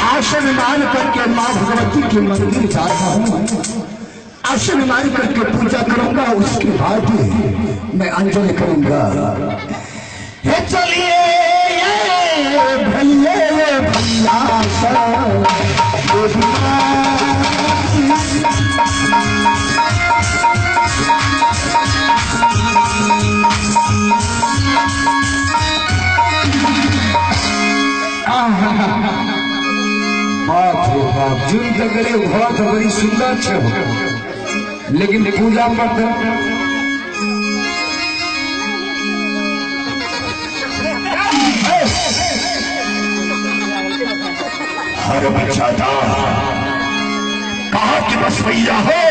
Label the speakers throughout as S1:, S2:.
S1: आसन मान करके माँ भगवती के मंदिर जाता हूँ, आसन मान करके पूजा करूंगा, उसके बाद मैं अंजलि करूंगा। हे चलिए भैया जुन जगड़े घोड़ा तो बड़ी सुंदर छे हो, लेकिन पूजा पर हर बच्चा कहा कि बस भैया हो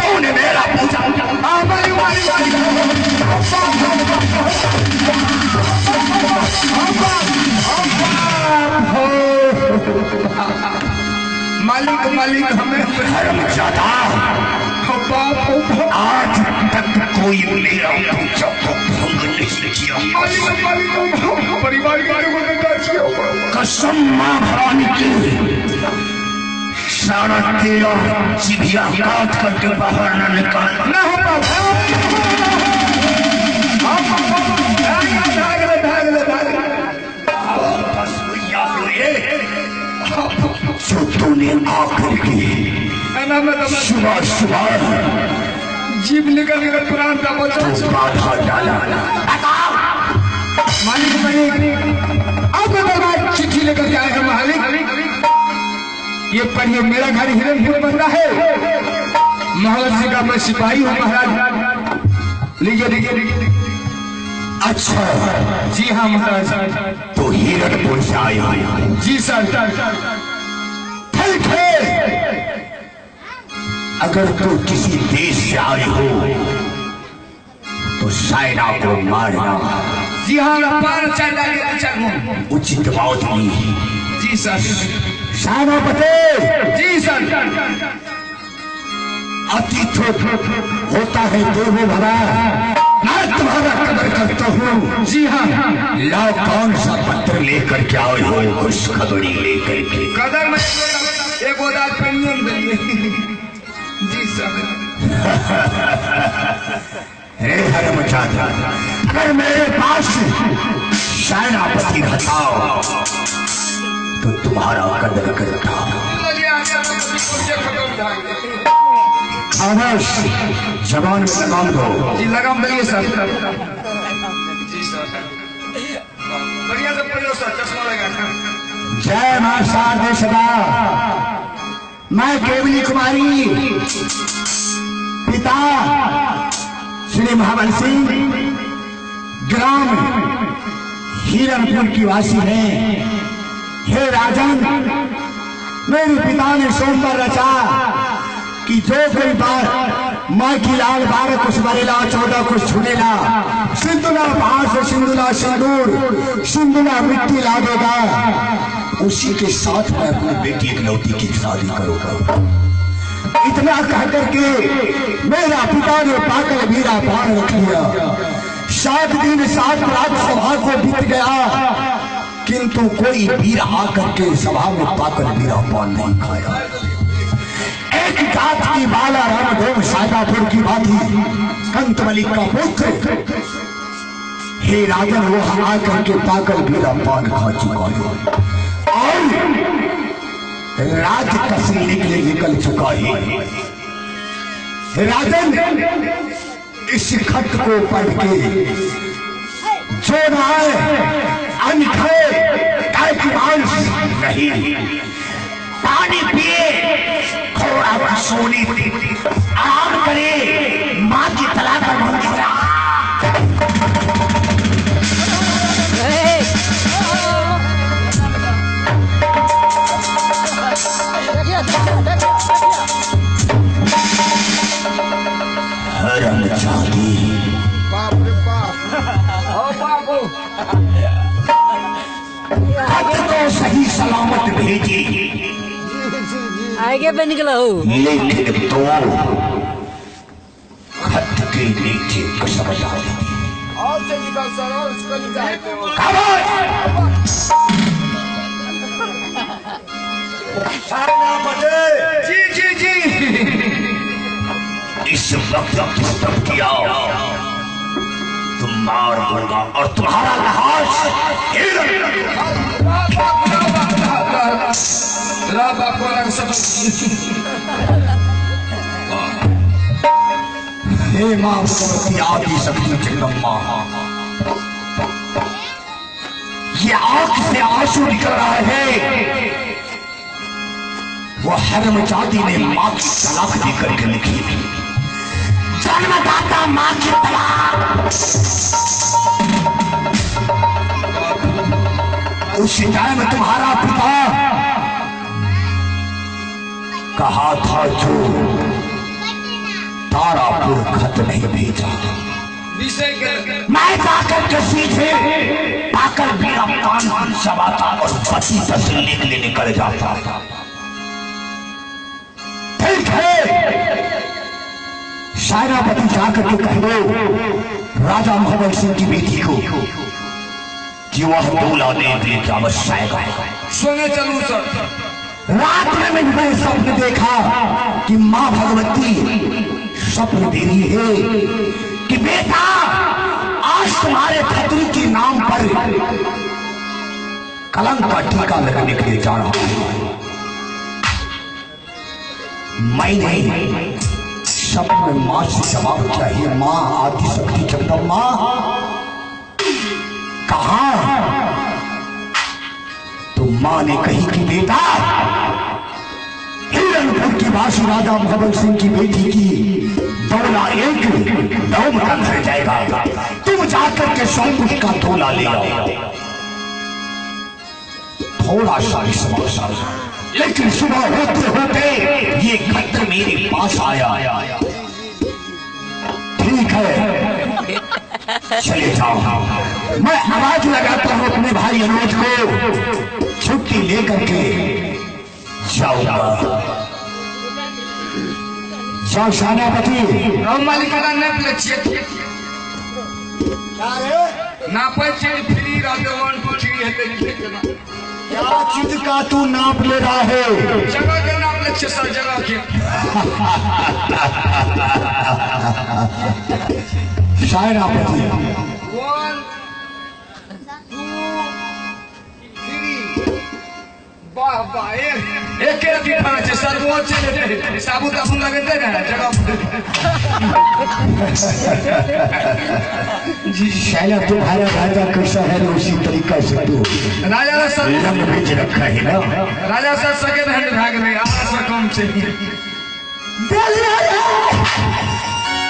S1: तूने मेरा पूजा मालिक मालिक हमें धर्म ज्यादा आज तक कोई मेरा पूजा को भंग नहीं किया। परिवार कसम मां भवानी की सारा तेरा जिभिया काट करके बाहर न निकाल जो तूने आकर के सुबह सुबह जीव निकल निकल पुराण का बाधा डाला। मालिक मालिक अब चिट्ठी लेकर के आए हैं मालिक, ये पढ़िए मेरा घर हिरणपुर बनता है, महाराज जी का मैं सिपाही हूँ महाराज। लीजिए लीजिए। अच्छा जी हाँ महाराज, तो हिरणपुर से आए हैं? जी सर। ठीक है, अगर तू किसी देश से आए हो तो सायरा को मारना। जी हाँ उचित बात नहीं। जी सर। सायरा पटेल। जी सर। अतिथि होता है देवो भवा, मैं तुम्हारा कदर करता हूँ। जी हाँ। लाओ कौन सा पत्र लेकर के आए हो? खुशखबरी लेकर के। कदर में एक उदार पेनियम दीजिए। जी सर। हे हरमचाचा, अगर मेरे पास सेनापति घटाओ तो तुम्हारा कदर करता। जवान में लगाम दो। जी लगाम दीजिए सर। जी सर। बढ़िया से पढ़ो सर, चश्मा लगा। जय मां शारदे सदा। मैं केवली कुमारी पिता श्री महाबल सिंह ग्राम हिरणपुर की वासी है। हे राजन, मेरे पिता ने सोमवार रचा कि जो कोई बार माँ की लाल 12 कुछ बरेला 14 कुछ छुनेला, सिंधुला बाहर से सिंधुला सिंदूर सिंधुला मिट्टी ला देगा, उसी के साथ मैं अपनी बेटी इकलौती की शादी करूंगा। इतना कहकर के मेरा पिता ने पाकर वीरा पान रख लिया। 7 दिन 7 रात सभा को बीत गया, किंतु कोई वीर आकर के सभा में पाकर वीरा पान नहीं खाया। एक जात की बाला रामदेव सादापुर की बाती कंत मलिक का पुत्र, हे राजन, वो आकर के पाकर वीरा पान खा चुका है और राज कसने के लिए निकल चुका है। राजन, इस खत को पढ़ के जो अन्न नहीं, पानी पिए, थोड़ा सोने आराम करे, माँ की तलाक हरामजादी।
S2: बाप रे बाप। ओ बाबू।
S1: खत तो सही सलामत भेजी,
S3: आगे पे निकला हो,
S1: लेकिन तो खत के नीचे कसम डाली।
S2: और से निकल सर, और उसको निकाल दो।
S1: जी जी जी, इस वक्त तब किया तुम मार दूंगा और तुम्हारा लाश हे मां भगवती आदि शक्ति जगदम्बा, ये आंख से आंसू निकल रहा है। वो हरमजादी ने मां की तलाक देकर के लिखी, जन्मदाता मां की तलाक। उस टाइम तुम्हारा पिता कहा था जो तारापुर खत नहीं भेजा, मैं जाकर के सीधे पाकर मेरा कान चबाता और पति तस्लीम के लिए निकल जाता था। ठीक है, शायरापति जाकर के कह दो राजा मोहम्मद सिंह की बेटी को कि वह दूल्हा देने की आवश्यक है।
S2: सुने चलू सर।
S1: रात में मैंने स्वप्न देखा कि मां भगवती स्वप्न दे रही है कि बेटा आज तुम्हारे खतरी के नाम पर कलंक का टीका लगने के लिए जा रहा हूं। मैंने स्वप्न मां से जवाब चाहिए, मां आदि शक्ति जगदम्बा कहा? तो मां ने कही कि बेटा हिरणपुर की वासी राजा मोहम्मद सिंह की बेटी की दौला एक दौम का घर जाएगा, तुम जाकर के 100 ऊंट का तोला ले आओ। थोड़ा सा विश्वास, लेकिन सुबह होते होते ये खत मेरे पास आया। ठीक है, चले जाओ, मैं आवाज लगाता हूं अपने भाई अनुज को छुट्टी लेकर के जाऊंगा। जाओ सेनापति।
S2: मालिक नापे फ्री
S1: क्या चीज का तू नाप ले रहा है?
S2: जगह के नाप ले सर, जगह के।
S1: सेनापति
S2: 1 2 3 वाह वाह, एक रति पाँच सर, वो चले साबुत अपन लगते ना जगह।
S1: जी शैला, तुम्हारा राजा कैसा है उसी तरीका से तू
S2: राजा सर
S1: रंग भेज रखा है ना।
S2: राजा सर सेकेंड हैंड भाग में आवाज कम से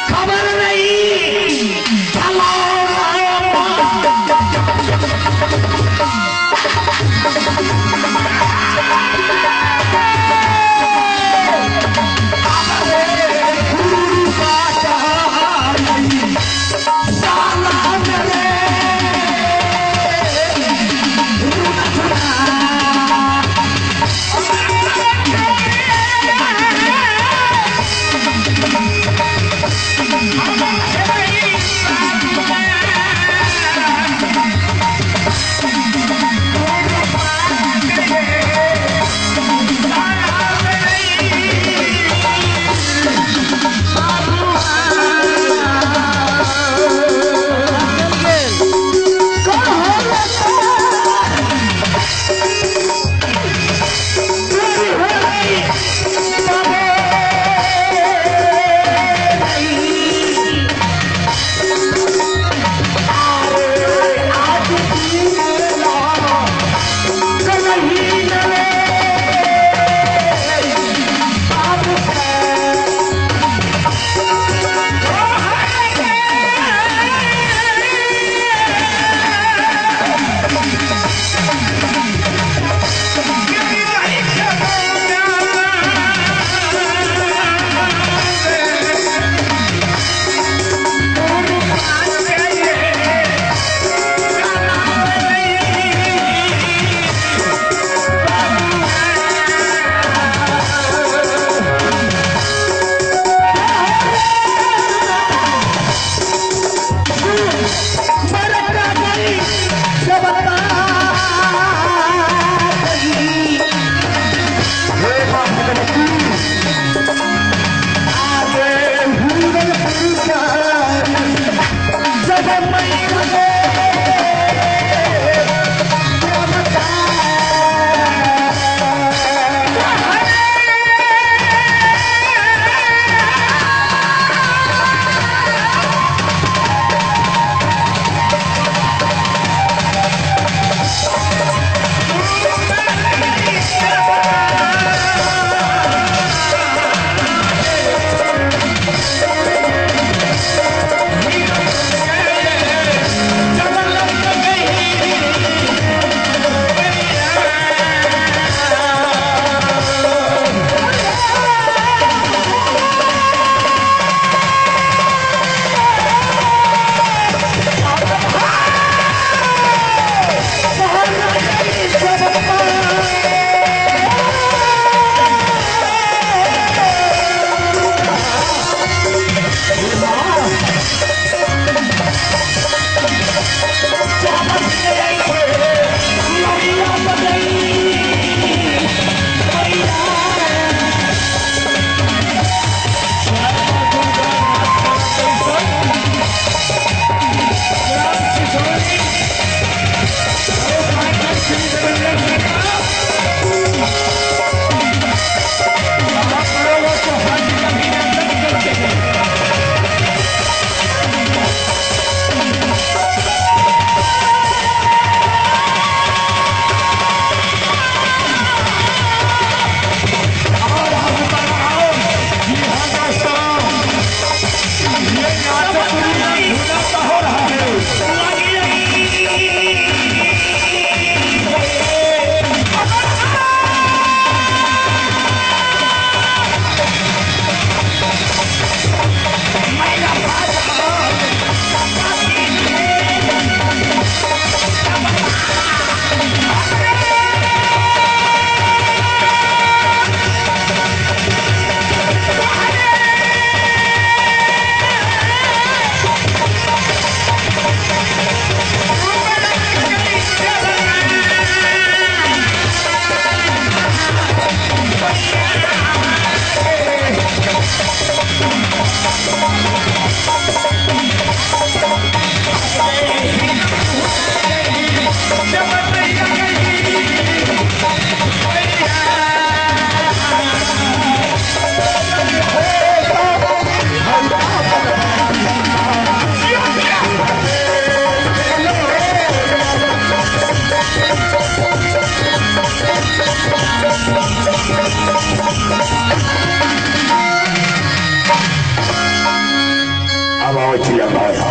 S1: खबर नहीं चलो। लगाया।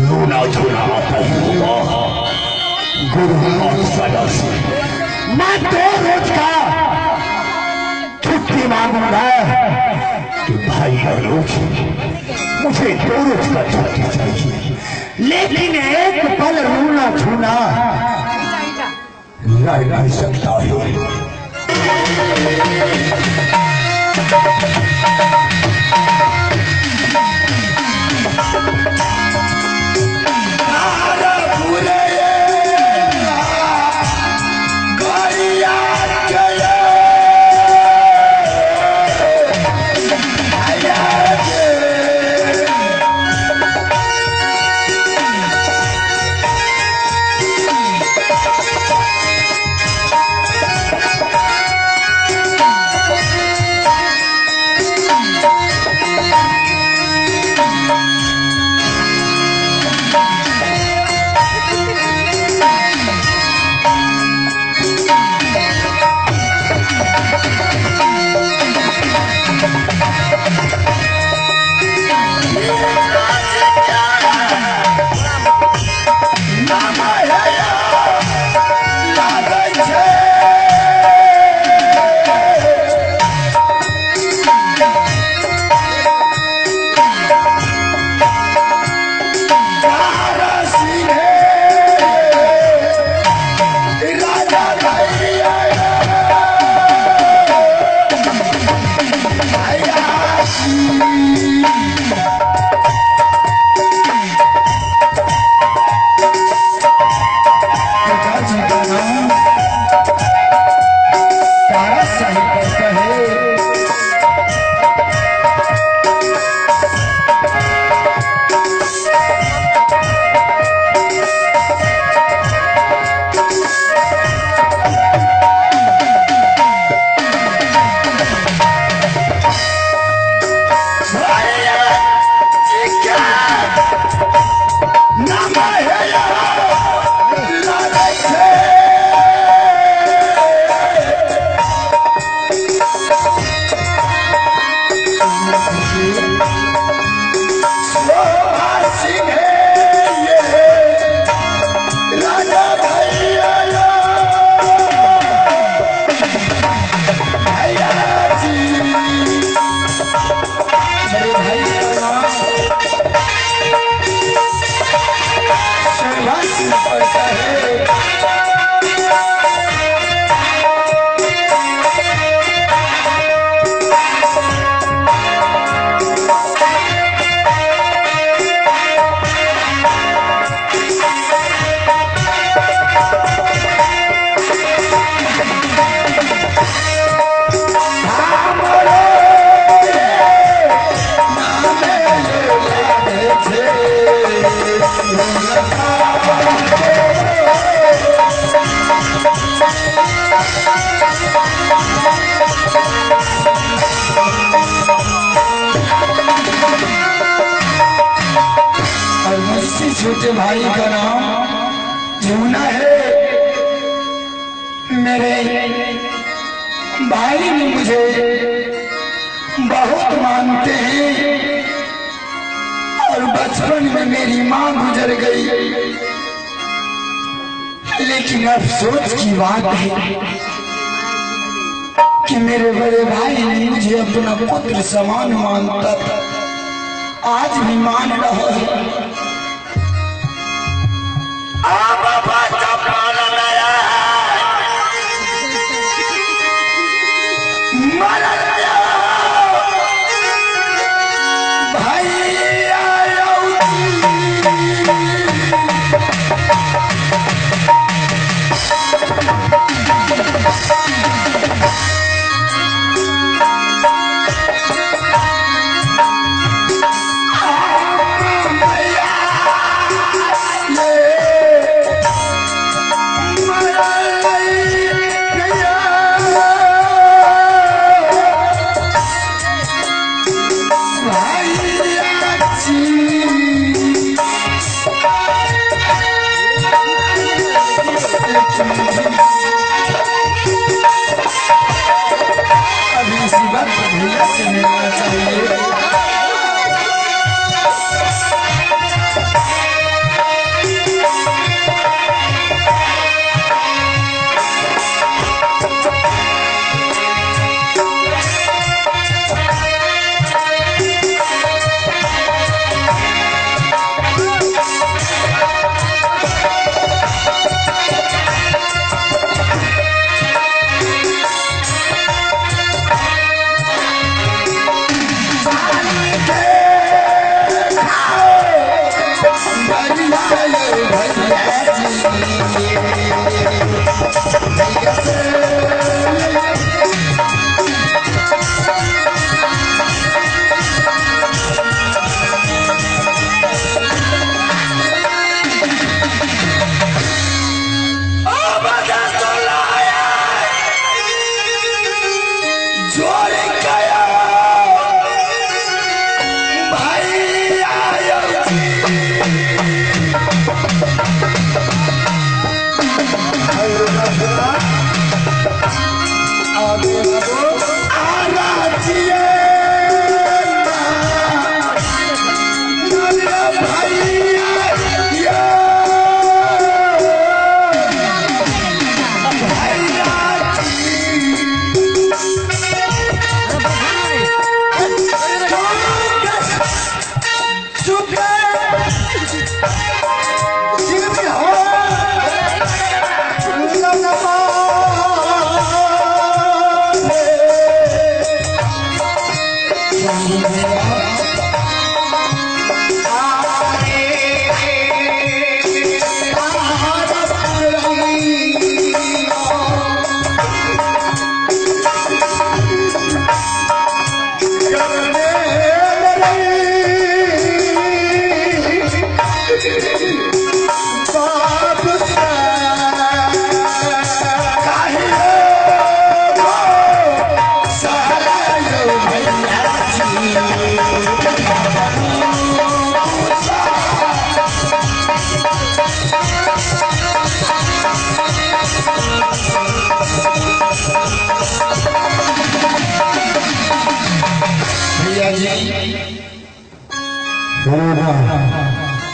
S1: रोना धोना आता ही होगा गुरु और सदा से। मैं 2 रोज का छुट्टी मांगूंगा कि भाई आलोक मुझे 2 रोज का छुट्टी चाहिए, लेकिन एक पल रोना छूना रह नहीं सकता है।
S3: छोटे भाई का नाम जमुना है। मेरे भाई भी मुझे बहुत मानते हैं और बचपन में मेरी माँ गुजर गई, लेकिन अफसोस की बात है कि मेरे बड़े भाई ने मुझे अपना पुत्र समान मानता था, आज भी मान रहा है।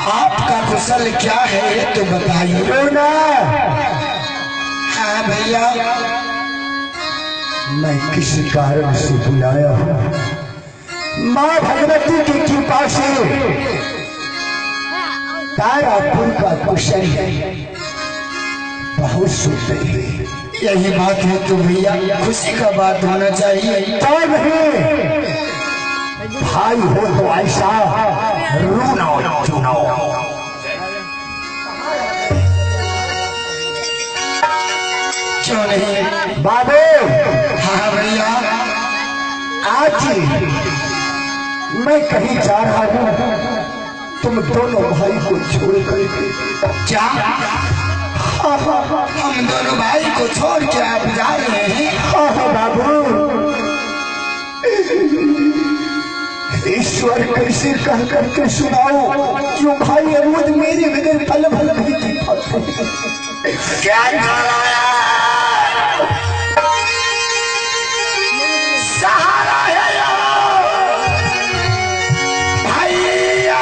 S3: आपका कुशल क्या है ये तो बताइए ना। हाँ भैया,
S1: मैं किसी कारण से बुलाया हूँ। माँ भगवती की कृपा से तारापुर का कुशल बहुत सुंदर है।
S3: यही बात है तो भैया खुशी का बात होना चाहिए।
S1: तो नहीं भाई हो तो ऐसा रूनो चुनो।
S3: क्यों नहीं
S1: बाबू?
S3: हाँ भैया,
S1: आज मैं कहीं जा रहा हूँ, तुम दोनों भाई को छोड़ कर।
S3: क्या हम दोनों भाई को छोड़ के आप जा रहे हैं?
S1: हाँ बाबू, ईश्वर कैसे कह करके सुनाओ, जो भाई अमूद मेरे बगैर पल भल नहीं जी पाते। क्या सहारा है भैया। क्या